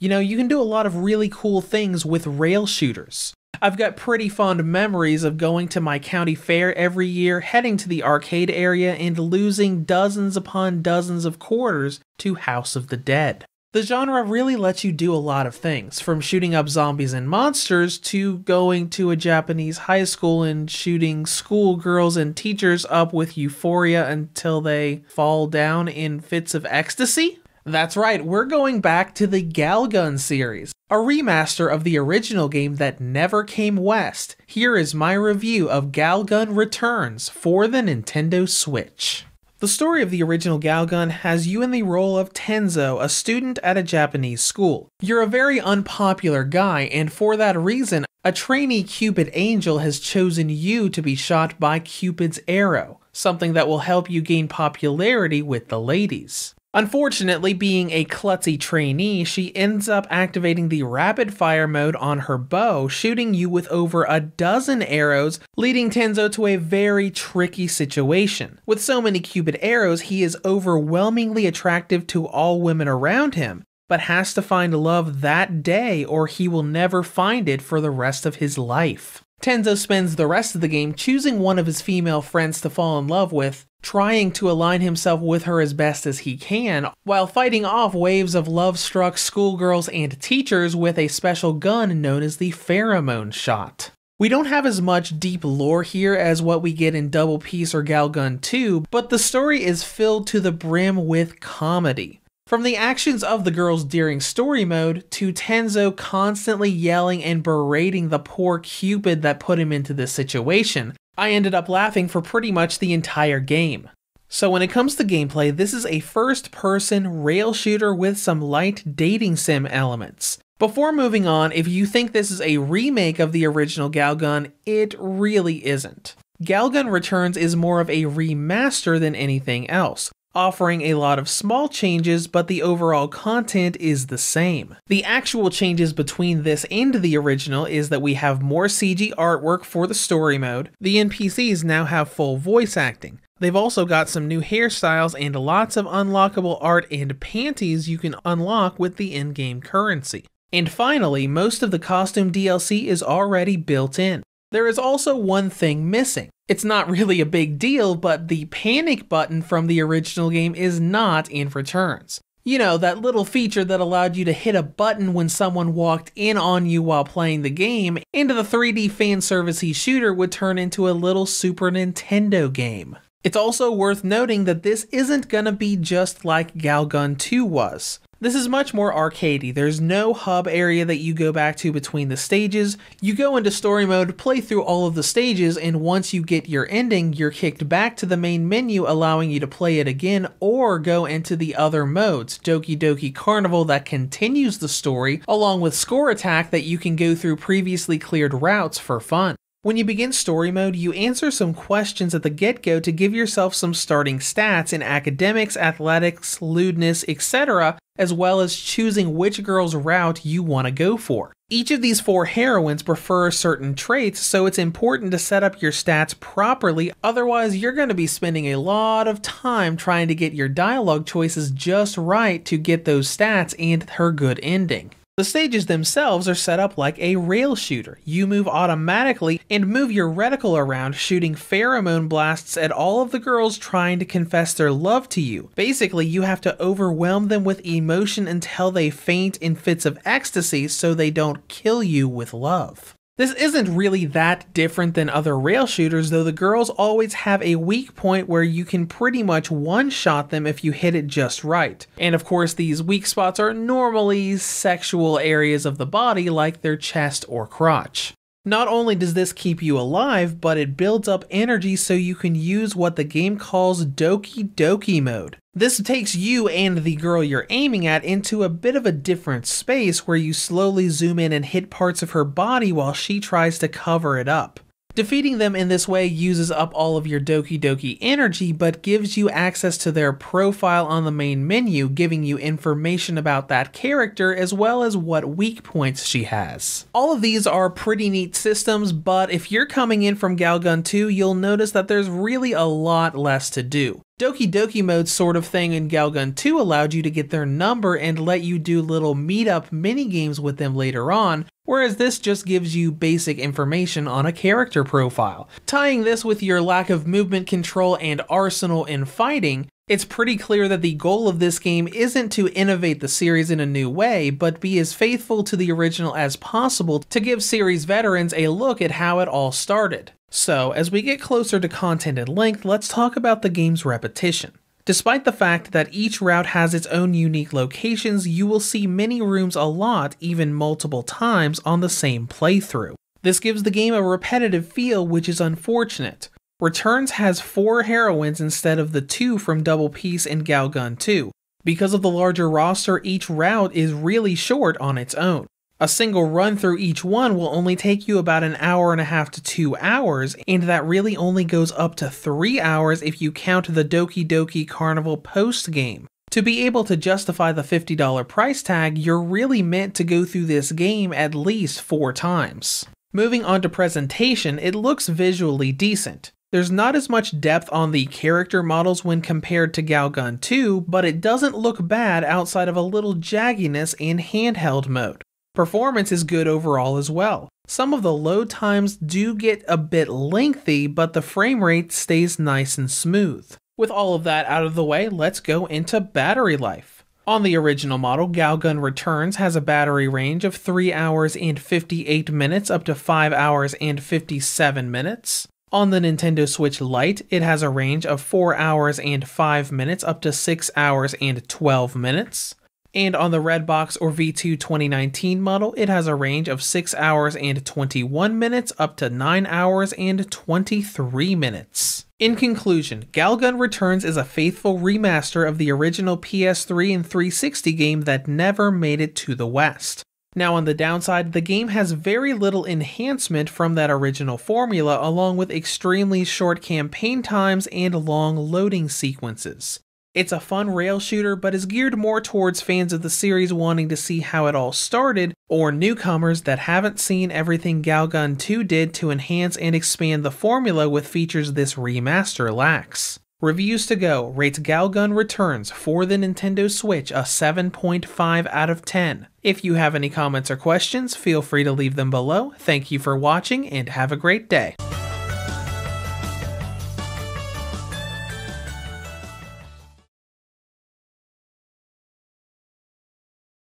You know, you can do a lot of really cool things with rail shooters. I've got pretty fond memories of going to my county fair every year, heading to the arcade area, and losing dozens upon dozens of quarters to House of the Dead. The genre really lets you do a lot of things, from shooting up zombies and monsters to going to a Japanese high school and shooting schoolgirls and teachers up with euphoria until they fall down in fits of ecstasy. That's right, we're going back to the Galgun series, a remaster of the original game that never came west. Here is my review of Galgun Returns for the Nintendo Switch. The story of the original Galgun has you in the role of Tenzo, a student at a Japanese school. You're a very unpopular guy, and for that reason, a trainee Cupid angel has chosen you to be shot by Cupid's arrow, something that will help you gain popularity with the ladies. Unfortunately, being a klutzy trainee, she ends up activating the rapid fire mode on her bow, shooting you with over a dozen arrows, leading Tenzo to a very tricky situation. With so many Cupid arrows, he is overwhelmingly attractive to all women around him, but has to find love that day or he will never find it for the rest of his life. Tenzo spends the rest of the game choosing one of his female friends to fall in love with, trying to align himself with her as best as he can, while fighting off waves of love-struck schoolgirls and teachers with a special gun known as the pheromone shot. We don't have as much deep lore here as what we get in Double Peace or Galgun 2, but the story is filled to the brim with comedy. From the actions of the girls during story mode, to Tenzo constantly yelling and berating the poor Cupid that put him into this situation, I ended up laughing for pretty much the entire game. So when it comes to gameplay, this is a first-person rail shooter with some light dating sim elements. Before moving on, if you think this is a remake of the original Galgun, it really isn't. Galgun Returns is more of a remaster than anything else, offering a lot of small changes, but the overall content is the same. The actual changes between this and the original is that we have more CG artwork for the story mode, the NPCs now have full voice acting, they've also got some new hairstyles and lots of unlockable art and panties you can unlock with the in-game currency. And finally, most of the costume DLC is already built in. There is also one thing missing. It's not really a big deal, but the panic button from the original game is not in Returns. You know, that little feature that allowed you to hit a button when someone walked in on you while playing the game, and the 3D fanservice-y shooter would turn into a little Super Nintendo game. It's also worth noting that this isn't gonna be just like Galgun 2 was. This is much more arcadey. There's no hub area that you go back to between the stages. You go into story mode, play through all of the stages, and once you get your ending, you're kicked back to the main menu, allowing you to play it again or go into the other modes, Doki Doki Carnival that continues the story, along with Score Attack that you can go through previously cleared routes for fun. When you begin story mode, you answer some questions at the get-go to give yourself some starting stats in academics, athletics, lewdness, etc., as well as choosing which girl's route you want to go for. Each of these 4 heroines prefer certain traits, so it's important to set up your stats properly, otherwise you're going to be spending a lot of time trying to get your dialogue choices just right to get those stats and her good ending. The stages themselves are set up like a rail shooter. You move automatically and move your reticle around, shooting pheromone blasts at all of the girls trying to confess their love to you. Basically, you have to overwhelm them with emotion until they faint in fits of ecstasy so they don't kill you with love. This isn't really that different than other rail shooters, though the girls always have a weak point where you can pretty much one-shot them if you hit it just right. And of course, these weak spots are normally sexual areas of the body like their chest or crotch. Not only does this keep you alive, but it builds up energy so you can use what the game calls Doki Doki mode. This takes you and the girl you're aiming at into a bit of a different space where you slowly zoom in and hit parts of her body while she tries to cover it up. Defeating them in this way uses up all of your Doki Doki energy, but gives you access to their profile on the main menu, giving you information about that character as well as what weak points she has. All of these are pretty neat systems, but if you're coming in from Galgun 2, you'll notice that there's really a lot less to do. Doki Doki mode sort of thing in Galgun 2 allowed you to get their number and let you do little meet-up mini-games with them later on, whereas this just gives you basic information on a character profile. Tying this with your lack of movement control and arsenal in fighting, it's pretty clear that the goal of this game isn't to innovate the series in a new way, but be as faithful to the original as possible to give series veterans a look at how it all started. So, as we get closer to content and length, let's talk about the game's repetition. Despite the fact that each route has its own unique locations, you will see many rooms a lot, even multiple times, on the same playthrough. This gives the game a repetitive feel, which is unfortunate. Returns has 4 heroines instead of the 2 from Double Peace and Galgun 2. Because of the larger roster, each route is really short on its own. A single run through each one will only take you about an hour and a half to 2 hours, and that really only goes up to 3 hours if you count the Doki Doki Carnival post-game. To be able to justify the $50 price tag, you're really meant to go through this game at least 4 times. Moving on to presentation, it looks visually decent. There's not as much depth on the character models when compared to Galgun 2, but it doesn't look bad outside of a little jagginess in handheld mode. Performance is good overall as well. Some of the load times do get a bit lengthy, but the frame rate stays nice and smooth. With all of that out of the way, let's go into battery life. On the original model, Galgun Returns has a battery range of 3 hours and 58 minutes up to 5 hours and 57 minutes. On the Nintendo Switch Lite, it has a range of 4 hours and 5 minutes up to 6 hours and 12 minutes. And on the Redbox or V2 2019 model, it has a range of 6 hours and 21 minutes up to 9 hours and 23 minutes. In conclusion, Galgun Returns is a faithful remaster of the original PS3 and 360 game that never made it to the West. Now on the downside, the game has very little enhancement from that original formula, along with extremely short campaign times and long loading sequences. It's a fun rail shooter, but is geared more towards fans of the series wanting to see how it all started, or newcomers that haven't seen everything Galgun 2 did to enhance and expand the formula with features this remaster lacks. Reviews to go rates Galgun Returns for the Nintendo Switch a 7.5 out of 10. If you have any comments or questions, feel free to leave them below. Thank you for watching and have a great day.